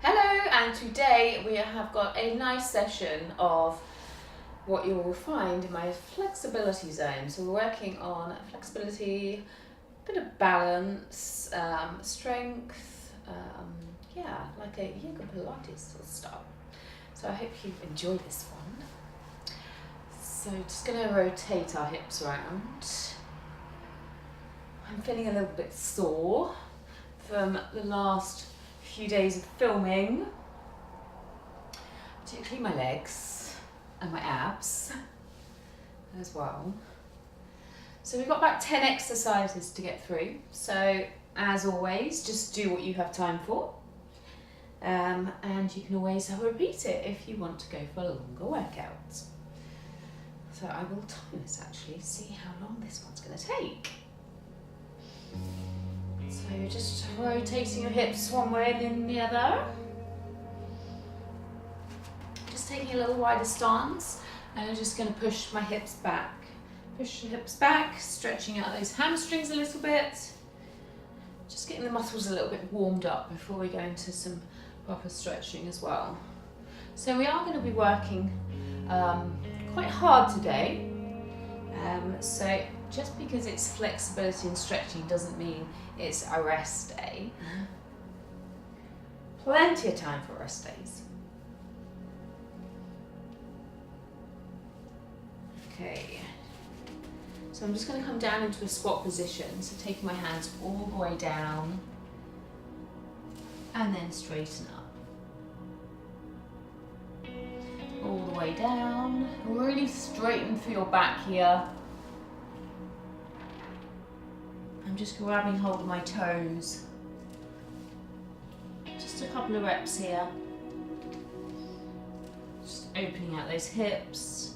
Hello, and today we have got a nice session of what you will find in my flexibility zone. So we're working on flexibility, a bit of balance, strength, yeah, like a yoga Pilates sort of style. So I hope you enjoy this one. So just going to rotate our hips around. I'm feeling a little bit sore from the last few days of filming, particularly my legs and my abs as well. So we've got about 10 exercises to get through. So as always, just do what you have time for. And you can always repeat it if you want to go for a longer workout. So I will time this actually, see how long this one's going to take. So you're just rotating your hips one way then the other. Just taking a little wider stance, and I'm just going to push my hips back. Push your hips back, stretching out those hamstrings a little bit. Just getting the muscles a little bit warmed up before we go into some proper stretching as well. So we are going to be working quite hard today. So just because it's flexibility and stretching doesn't mean it's a rest day. Plenty of time for rest days. Okay, so I'm just going to come down into a squat position, so taking my hands all the way down and then straighten up. All the way down, really straighten through your back here. I'm just grabbing hold of my toes. Just a couple of reps here. Just opening out those hips.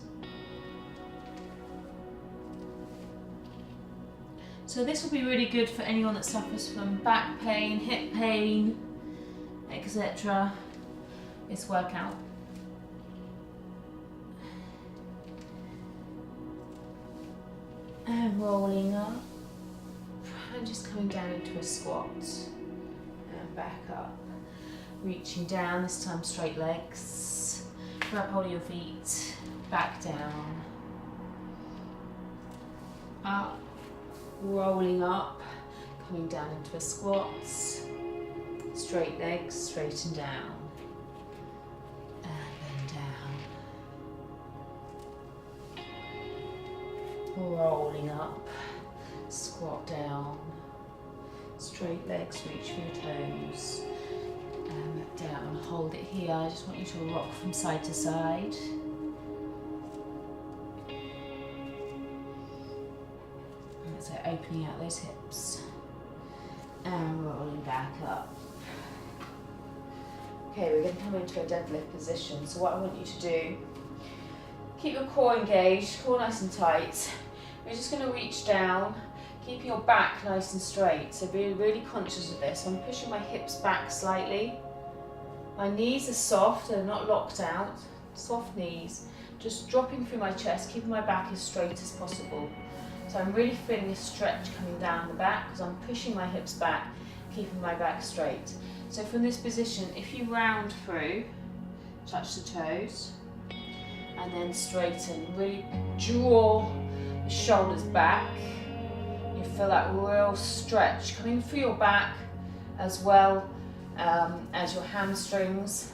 So this will be really good for anyone that suffers from back pain, hip pain, etc. This workout. And rolling up. And just coming down into a squat and back up, reaching down, this time straight legs, grab hold of your feet, back down, up, rolling up, coming down into a squat, straight legs, straight and down, and then down, rolling up, squat down, straight legs, reach for your toes, down, hold it here. I just want you to rock from side to side. And so opening out those hips and rolling back up. Okay, we're going to come into a deadlift position. So what I want you to do, keep your core engaged, core nice and tight. We're just going to reach down, keeping your back nice and straight, so be really conscious of this. I'm pushing my hips back slightly. My knees are soft, they're not locked out. Soft knees, just dropping through my chest, keeping my back as straight as possible. So I'm really feeling a stretch coming down the back because I'm pushing my hips back, keeping my back straight. So from this position, if you round through, touch the toes, and then straighten, really draw the shoulders back. You feel that real stretch coming through your back as well as your hamstrings,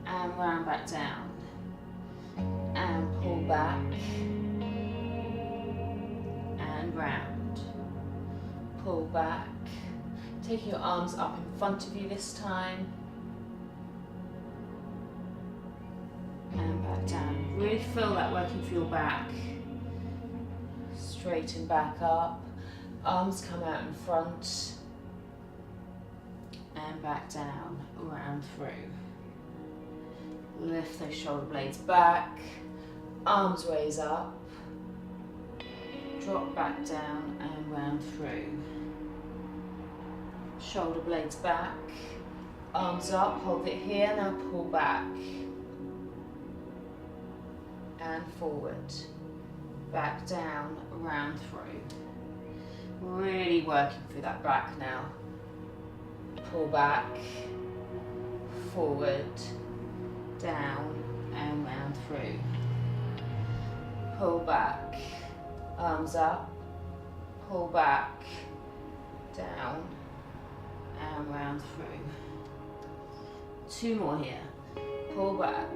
and round back down and pull back and round, pull back, taking your arms up in front of you this time and back down. Really feel that working through your back. Straighten back up, arms come out in front and back down, round through. Lift those shoulder blades back, arms raise up, drop back down and round through. Shoulder blades back, arms up, hold it here, now pull back and forward. Back down, round through. Really working through that back now. Pull back, forward, down and round through. Pull back, arms up, pull back, down and round through. 2 more here. Pull back.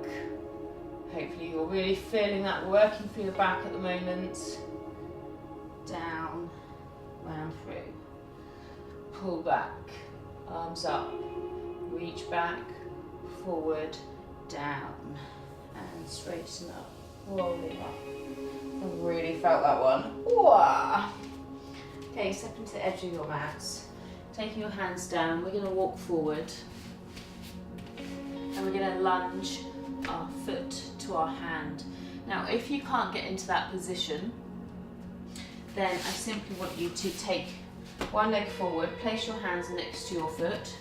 Hopefully you're really feeling that working through the back at the moment. Down, round through. Pull back, arms up, reach back, forward, down, and straighten up, rolling up. I really felt that one. Wah. Okay, step into the edge of your mat. Taking your hands down, we're going to walk forward. And we're going to lunge our foot to our hand. Now, if you can't get into that position, then I simply want you to take one leg forward, place your hands next to your foot,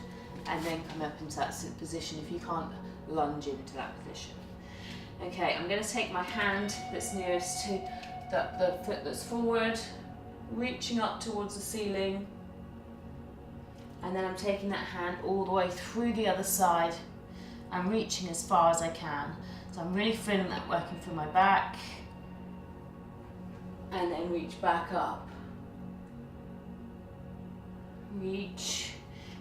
and then come up into that position if you can't lunge into that position. Okay, I'm going to take my hand that's nearest to the foot that's forward, reaching up towards the ceiling, and then I'm taking that hand all the way through the other side. I'm reaching as far as I can. So I'm really feeling that working through my back. And then reach back up. Reach.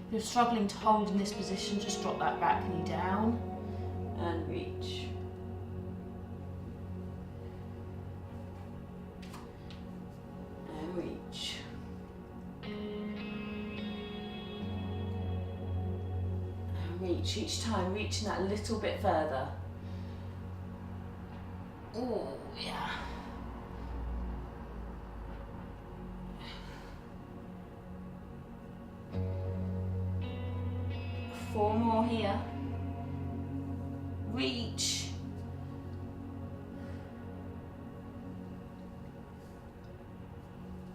If you're struggling to hold in this position, just drop that back knee down and reach. And reach. Reach each time, reaching that a little bit further. Oh, yeah. Four more here. Reach.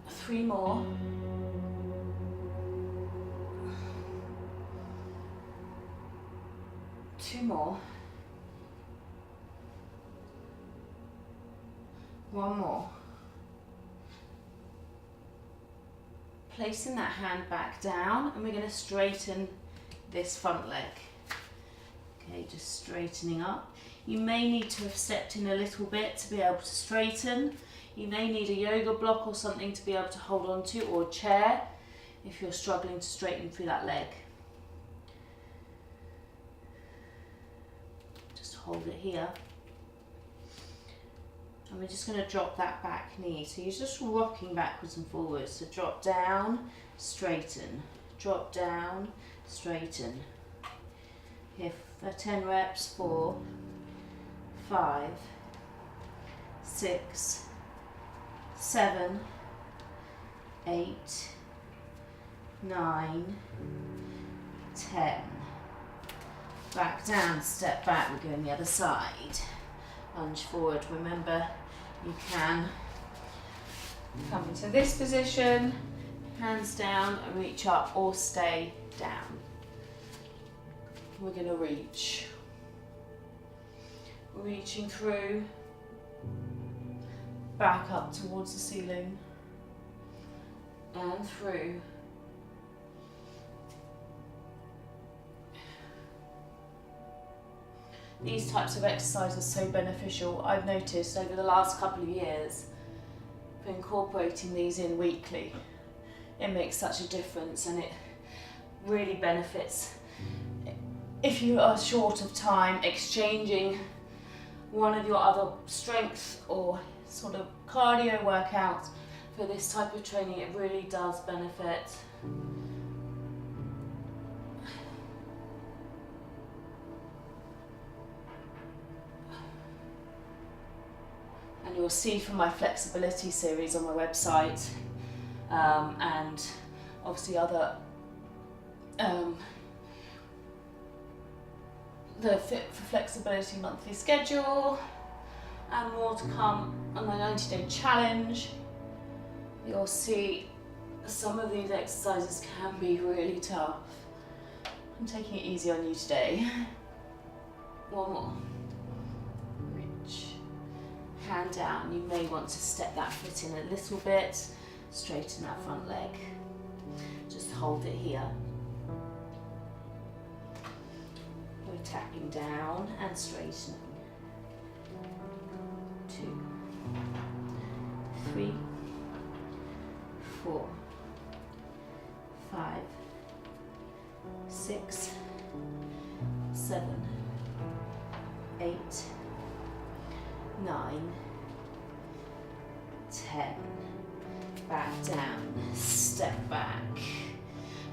Three more. Two more. One more. Placing that hand back down, and we're going to straighten this front leg. Okay, just straightening up. You may need to have stepped in a little bit to be able to straighten. You may need a yoga block or something to be able to hold on to, or a chair if you're struggling to straighten through that leg. Hold it here, and we're just going to drop that back knee. So you're just rocking backwards and forwards. So drop down, straighten, drop down, straighten. Here for 10 reps. 4, 5, 6, 7, 8, 9, 10. Back down, step back, we're going the other side. Lunge forward, remember you can come into this position, hands down and reach up, or stay down. We're going to reach. Reaching through, back up towards the ceiling, and through. These types of exercises are so beneficial. I've noticed over the last couple of years for incorporating these in weekly. It makes such a difference, and it really benefits if you are short of time, exchanging one of your other strength or sort of cardio workouts for this type of training. It really does benefit. And you'll see from my flexibility series on my website, and obviously other the Fit for Flexibility monthly schedule, and more to come on my 90-day challenge. You'll see some of these exercises can be really tough. I'm taking it easy on you today. One more. Reach. Hand down. You may want to step that foot in a little bit, straighten that front leg. Just hold it here. We're tapping down and straightening. 2, 3, 4, 5, 6, 7, 8, 9, 10. Back down, step back.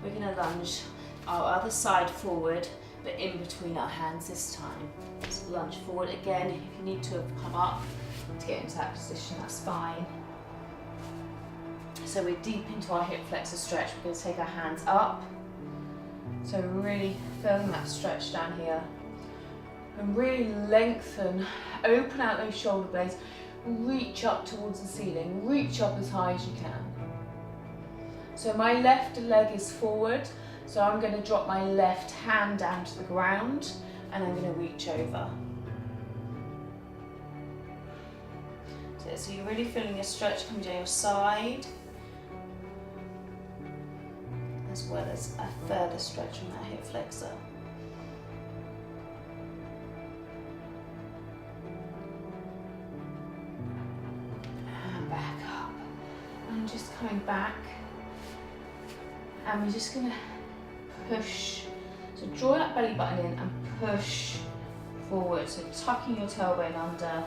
We're going to lunge our other side forward, but in between our hands this time. So lunge forward again. If you need to have come up to get into that position, that's fine. So we're deep into our hip flexor stretch. We're going to take our hands up. So really feeling that stretch down here. And really lengthen, open out those shoulder blades. Reach up towards the ceiling, reach up as high as you can. So my left leg is forward, so I'm going to drop my left hand down to the ground and I'm going to reach over. So you're really feeling your stretch coming down your side, as well as a further stretch on that hip flexor. Just coming back, and we're just going to push, so draw that belly button in and push forward, so tucking your tailbone under,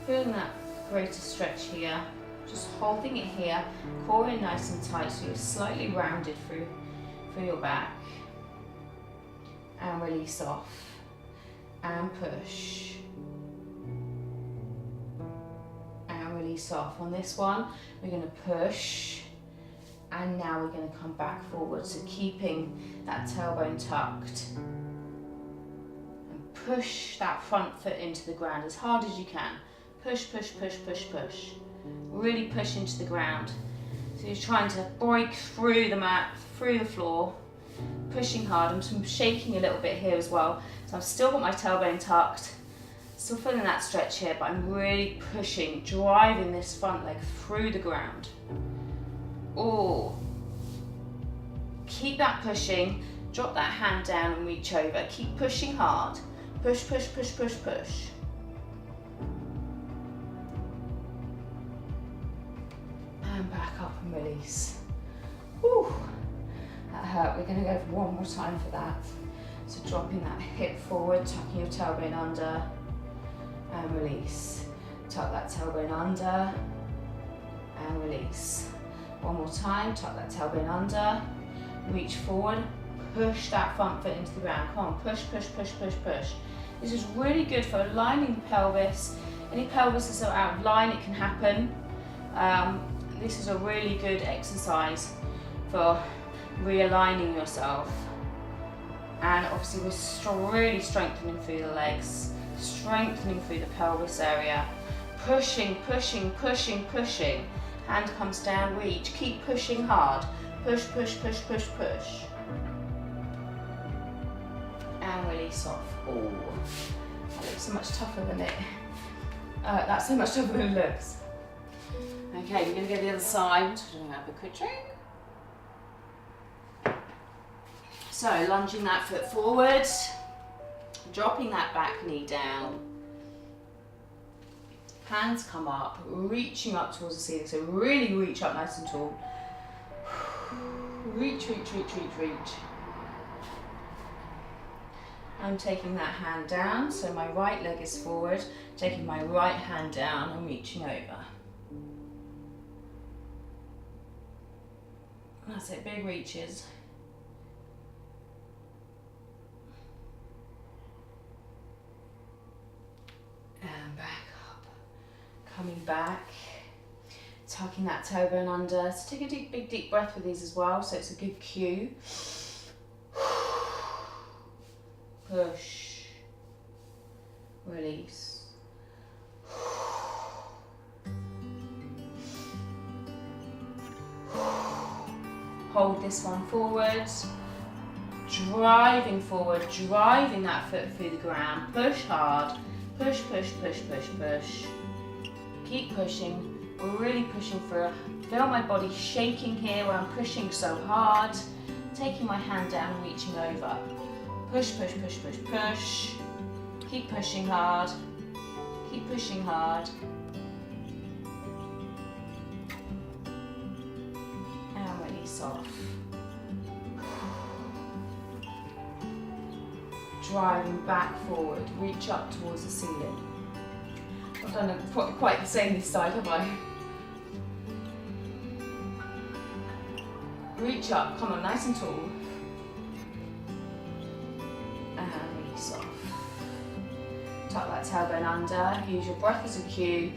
feeling that greater stretch here, just holding it here, core in nice and tight so you're slightly rounded through your back, and release off, and push. Release off. On this one, we're going to push, and now we're going to come back forward. So keeping that tailbone tucked, and push that front foot into the ground as hard as you can. Push, push, push, push, push. Really push into the ground. So you're trying to break through the mat, through the floor, pushing hard. I'm shaking a little bit here as well. So I've still got my tailbone tucked. Still feeling that stretch here, but I'm really pushing, driving this front leg through the ground. Oh, keep that pushing, drop that hand down and reach over. Keep pushing hard. Push, push, push, push, push. And back up and release. Whew, that hurt. We're going to go for one more time for that. So dropping that hip forward, tucking your tailbone under, and release. Tuck that tailbone under and release. One more time, tuck that tailbone under, reach forward, push that front foot into the ground. Come on, push, push, push, push, push. This is really good for aligning the pelvis. Any pelvises that are out of line, it can happen. This is a really good exercise for realigning yourself. And obviously we're really strengthening through the legs, strengthening through the pelvis area, pushing, pushing, pushing, pushing. Hand comes down, reach, keep pushing hard. Push, push, push, push, push. And release off. Oh, that looks so much tougher than it. That's so much tougher than it looks. Okay, we're going to go to the other side. We're going to have a quick drink. So, lunging that foot forward, dropping that back knee down. Hands come up, reaching up towards the ceiling. So really reach up nice and tall. Reach, reach, reach, reach, reach. I'm taking that hand down, so my right leg is forward, taking my right hand down and reaching over. That's it, big reaches. And back up. Coming back, tucking that tailbone under. So take a big deep breath with these as well, so it's a good cue. Push, release. Hold this one forward, driving forward, driving that foot through the ground. Push hard, push, push, push, push, push. Keep pushing, we're really pushing through. Feel my body shaking here where I'm pushing so hard. Taking my hand down and reaching over. Push, push, push, push, push. Keep pushing hard. Keep pushing hard. And release off. Driving back forward, reach up towards the ceiling. I've done quite the same this side, have I? Reach up, come on, nice and tall. And release off. Tuck that tailbone under, use your breath as a cue.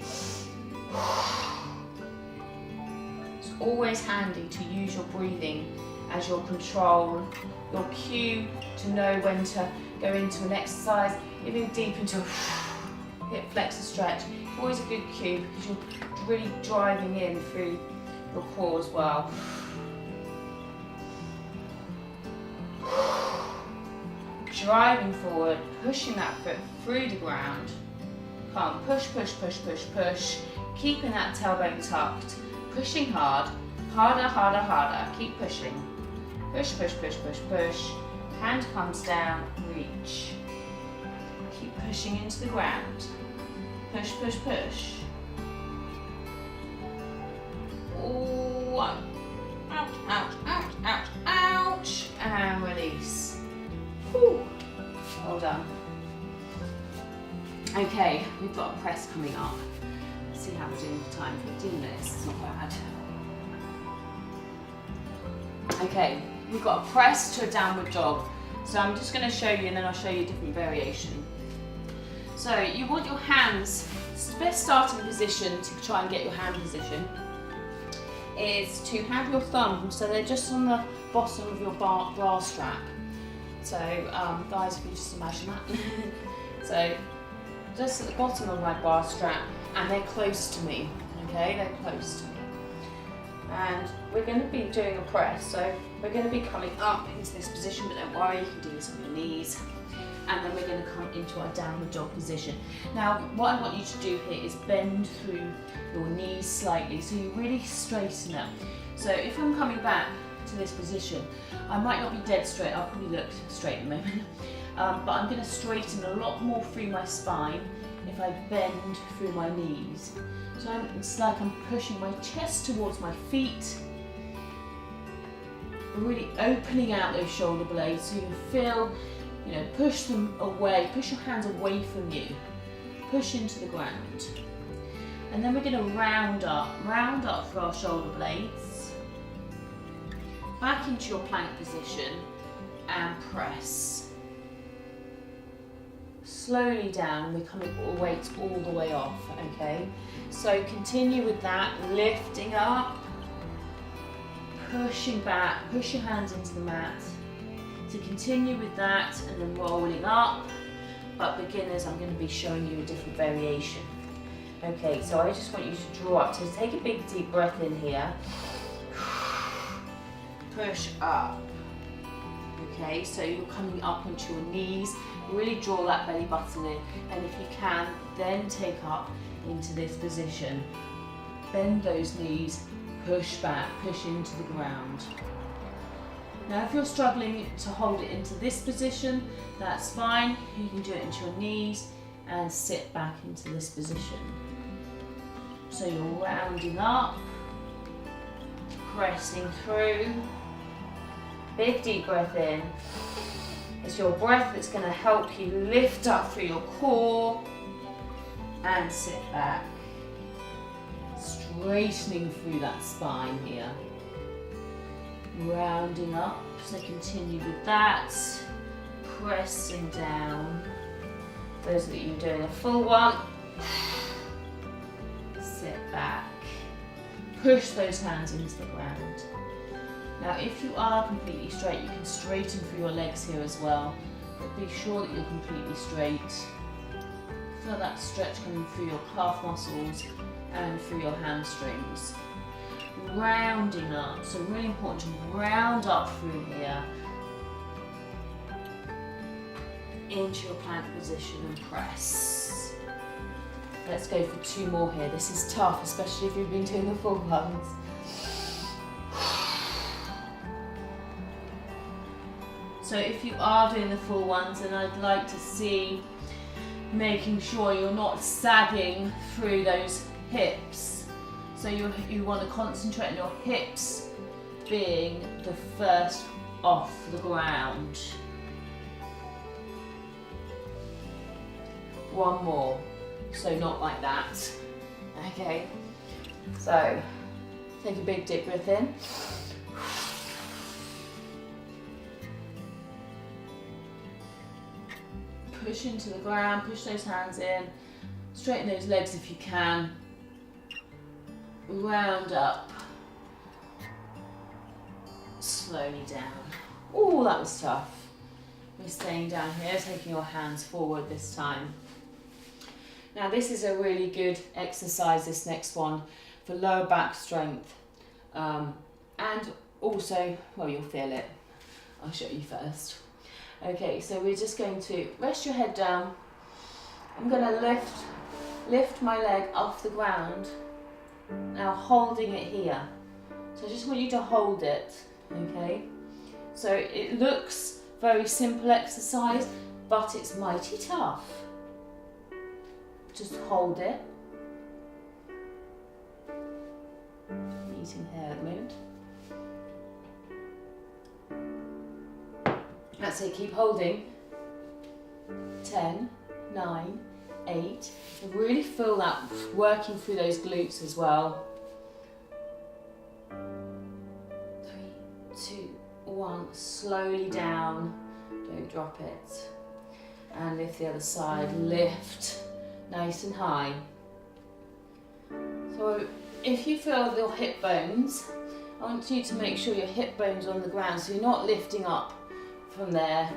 It's always handy to use your breathing as your control, your cue to know when to go into an exercise, even deep into a hip flexor stretch. It's always a good cue because you're really driving in through your core as well. Driving forward, pushing that foot through the ground. Come on, push, push, push, push, push. Keeping that tailbone tucked, pushing hard, harder, harder, harder. Keep pushing. Push, push, push, push, push. Hand comes down, reach. Keep pushing into the ground. Push, push, push. Oh, ouch, ouch, ouch, ouch, ouch. And release. Whew. Well done. Okay, we've got a press coming up. Let's see how we're doing for time. 15 minutes, it's not bad. Okay, we've got a press to a downward dog. So I'm just going to show you and then I'll show you a different variation. So you want your hands, the best starting position to try and get your hand position is to have your thumbs, so they're just on the bottom of your bra strap. So guys, if you just imagine that. So just at the bottom of my bra strap, and they're close to me, okay, they're close to me. And we're going to be doing a press, so we're going to be coming up into this position, but don't worry, you can do this on your knees. And then we're going to come into our downward dog position. Now, what I want you to do here is bend through your knees slightly, so you really straighten up. So if I'm coming back to this position, I might not be dead straight, I'll probably look straight at the moment, but I'm going to straighten a lot more through my spine if I bend through my knees. So it's like I'm pushing my chest towards my feet, really opening out those shoulder blades so you can feel, you know, push them away, push your hands away from you, push into the ground. And then we're going to round up through our shoulder blades, back into your plank position and press. Slowly down, we're coming weights all the way off, okay? So continue with that, lifting up, pushing back, push your hands into the mat. So continue with that and then rolling up. But beginners, I'm going to be showing you a different variation. Okay, so I just want you to draw up. So take a big deep breath in here. Push up. Okay, so you're coming up onto your knees. Really draw that belly button in, and if you can, then take up into this position. Bend those knees, push back, push into the ground. Now if you're struggling to hold it into this position, that's fine. You can do it into your knees and sit back into this position. So you're rounding up, pressing through. Big deep breath in. It's your breath that's going to help you lift up through your core and sit back. Straightening through that spine here. Rounding up, so continue with that. Pressing down. Those of you doing a full one, sit back. Push those hands into the ground. Now if you are completely straight, you can straighten through your legs here as well, but be sure that you're completely straight. Feel that stretch coming through your calf muscles and through your hamstrings. Rounding up, so really important to round up through here into your plank position and press. Let's go for 2 more here. This is tough, especially if you've been doing the full ones. So if you are doing the full ones, then I'd like to see making sure you're not sagging through those hips. So you want to concentrate on your hips being the first off the ground. One more, so not like that. Okay, so take a big deep breath in. Push into the ground, push those hands in, straighten those legs if you can. Round up. Slowly down. Oh, that was tough. We're staying down here, taking your hands forward this time. Now this is a really good exercise, this next one, for lower back strength. And also, well, you'll feel it. I'll show you first. Okay, so we're just going to rest your head down. I'm going to lift my leg off the ground. Now holding it here. So I just want you to hold it, okay? So it looks very simple exercise, but it's mighty tough. Just hold it. I'm eating hair at the moment. That's it, keep holding. 10, 9, 8. Really feel that working through those glutes as well. 3, 2, 1. Slowly down. Don't drop it. And lift the other side. Lift. Nice and high. So if you feel your hip bones, I want you to make sure your hip bones are on the ground, so you're not lifting up from there.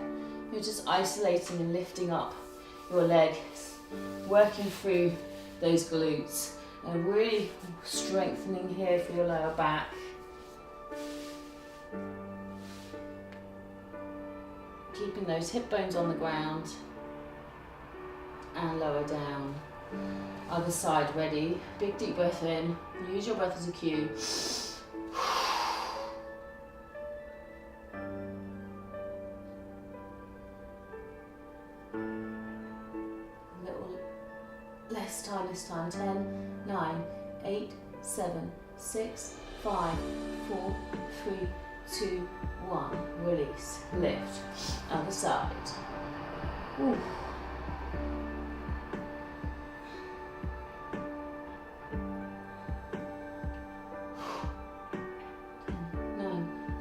You're just isolating and lifting up your legs, working through those glutes, and really strengthening here for your lower back. Keeping those hip bones on the ground and lower down. Other side ready. Big deep breath in. Use your breath as a cue. A little less time this time. 10, 9, 8, 7, 6, 5, 4, 3, 2, 1. Release. Lift. Other side. Ooh.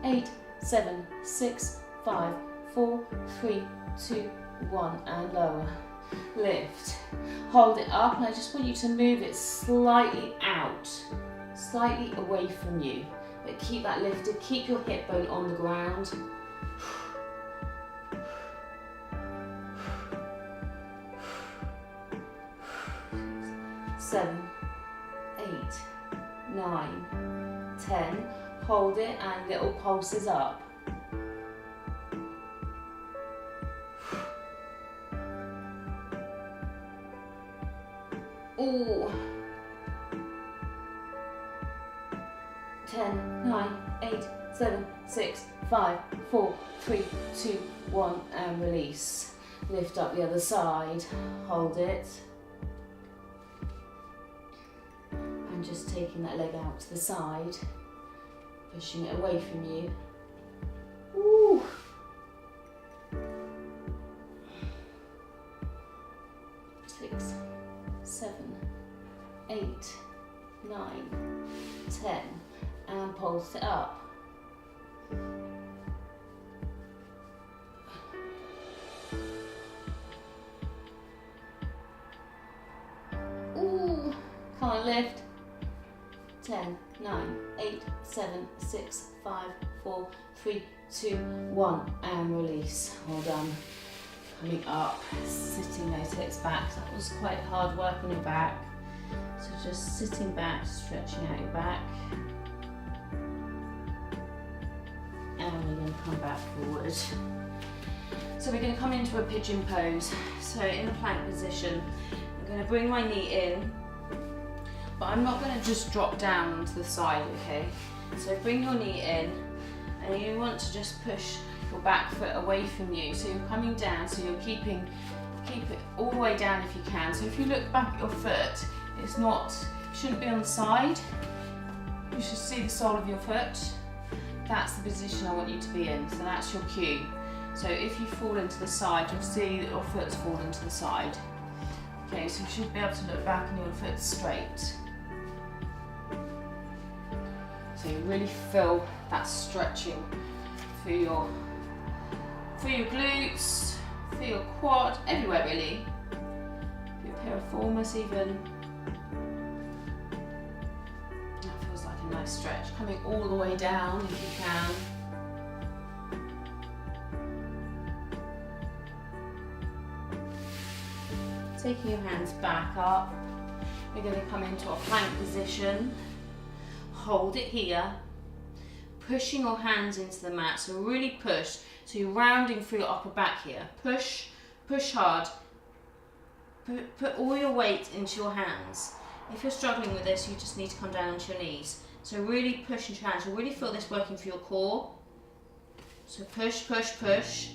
8, 7, 6, 5, 4, 3, 2, 1, and lower. Lift. Hold it up, and I just want you to move it slightly out, slightly away from you. But keep that lifted, keep your hip bone on the ground. 7, 8, 9, 10. Hold it and little pulses up. Ooh. 10, 9, 8, 7, 6, 5, 4, 3, 2, 1, and release. Lift up the other side. Hold it. And just taking that leg out to the side. Pushing it away from you. Ooh. 6, 7, 8, 9, 10, and pulse it up. Ooh, come on, lift. 10, 9, 8, 7, 6, 5, 4, 3, 2, 1, and release. Well done. Coming up, sitting those hips back. That was quite hard work on your back. So just sitting back, stretching out your back. And we're going to come back forward. So we're going to come into a pigeon pose. So in the plank position, I'm going to bring my knee in. But I'm not going to just drop down to the side, okay? So bring your knee in, and you want to just push your back foot away from you. So you're coming down, so you're keep it all the way down if you can. So if you look back at your foot, shouldn't be on the side. You should see the sole of your foot. That's the position I want you to be in, so that's your cue. So if you fall into the side, you'll see that your foot's fallen to the side. Okay, so you should be able to look back and your foot's straight. So you really feel that stretching through your glutes, through your quad, everywhere really. Your piriformis even. That feels like a nice stretch. Coming all the way down if you can. Taking your hands back up, we're going to come into a plank position. Hold it here, pushing your hands into the mat, so really push. So you're rounding through your upper back here. Push, push hard. Put all your weight into your hands. If you're struggling with this, you just need to come down onto your knees. So really push into your hands. You'll really feel this working for your core. So push, push, push.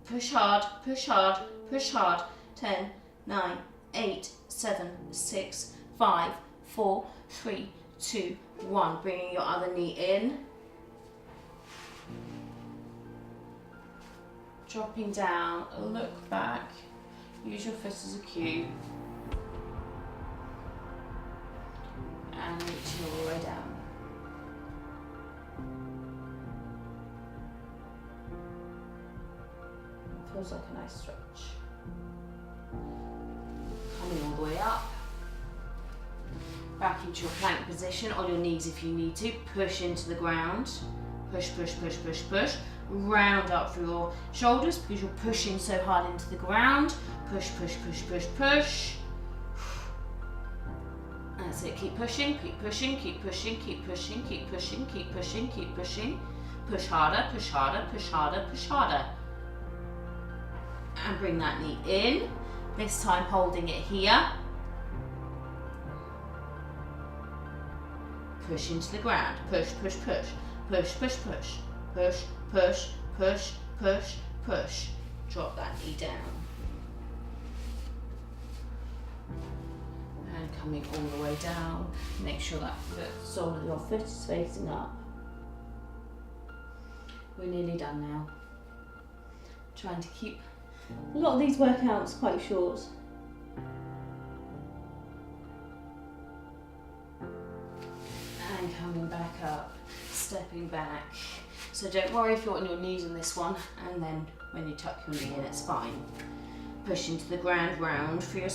Push hard, push hard, push hard. 10, 9, 8, 7, 6, 5, 4, 3, 2, 1. Bringing your other knee in. Dropping down, look back. Use your fist as a cue. And reaching all the way down. Feels like a nice stretch. Coming all the way up. Back into your plank position, on your knees if you need to. Push into the ground. Push, push, push, push, push. Round up through your shoulders because you're pushing so hard into the ground. Push, push, push, push, push. That's it. Keep pushing, keep pushing, keep pushing, keep pushing, keep pushing, keep pushing, keep pushing. Push harder, push harder, push harder, push harder. And bring that knee in. This time holding it here. Push into the ground. Push, push, push. Push, push, push. Push, push, push, push, push. Drop that knee down. And coming all the way down. Make sure that sole of your foot is facing up. We're nearly done now. Trying to keep a lot of these workouts quite short. And coming back up, stepping back. So don't worry if you're on your knees on this one, and then when you tuck your knee in, it's fine. Push into the ground, round for your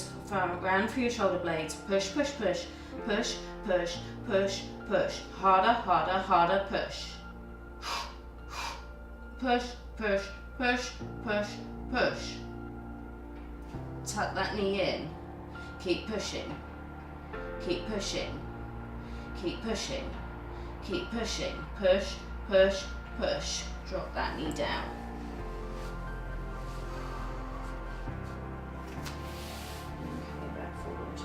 shoulder blades. Push, push, push, push, push, push, push. Harder, harder, harder, push. Push, push, push, push, push. Tuck that knee in. Keep pushing. Keep pushing. Keep pushing. Keep pushing. Push, push, push. Drop that knee down. And coming back forward.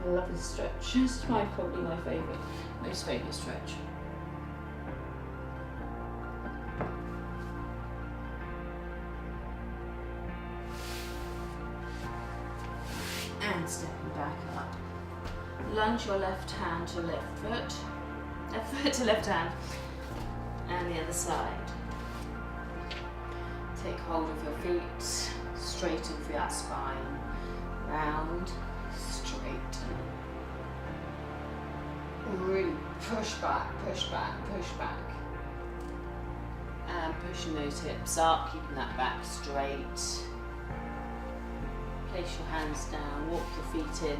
I love this stretch. It's probably my most favourite stretch. And stepping back up. Lunge your left hand to left foot to left hand, and the other side. Take hold of your feet, straighten through that spine, round, straighten. Really push back, push back, push back. And pushing those hips up, keeping that back straight. Place your hands down, walk your feet in.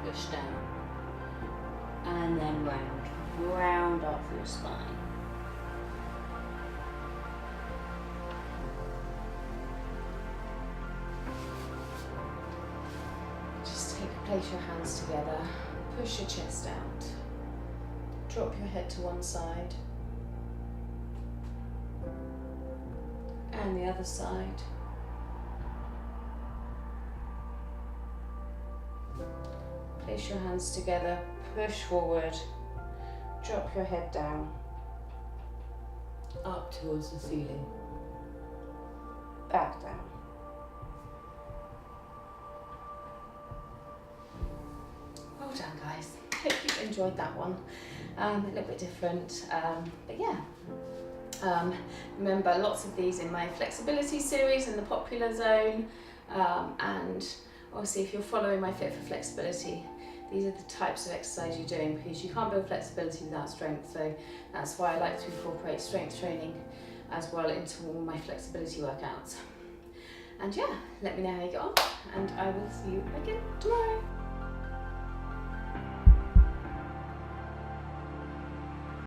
Push down. And then round. Round up your spine. Place your hands together, push your chest out, drop your head to one side and the other side. Place your hands together, push forward, drop your head down, up towards the ceiling, back down. Well done, guys. Hope you enjoyed that one. A little bit different, but yeah. Remember, lots of these in my flexibility series in the popular zone, and obviously if you're following my Fit for Flexibility, these are the types of exercise you're doing, because you can't build flexibility without strength. So that's why I like to incorporate strength training as well into all my flexibility workouts. And yeah, let me know how you get on, and I will see you again tomorrow.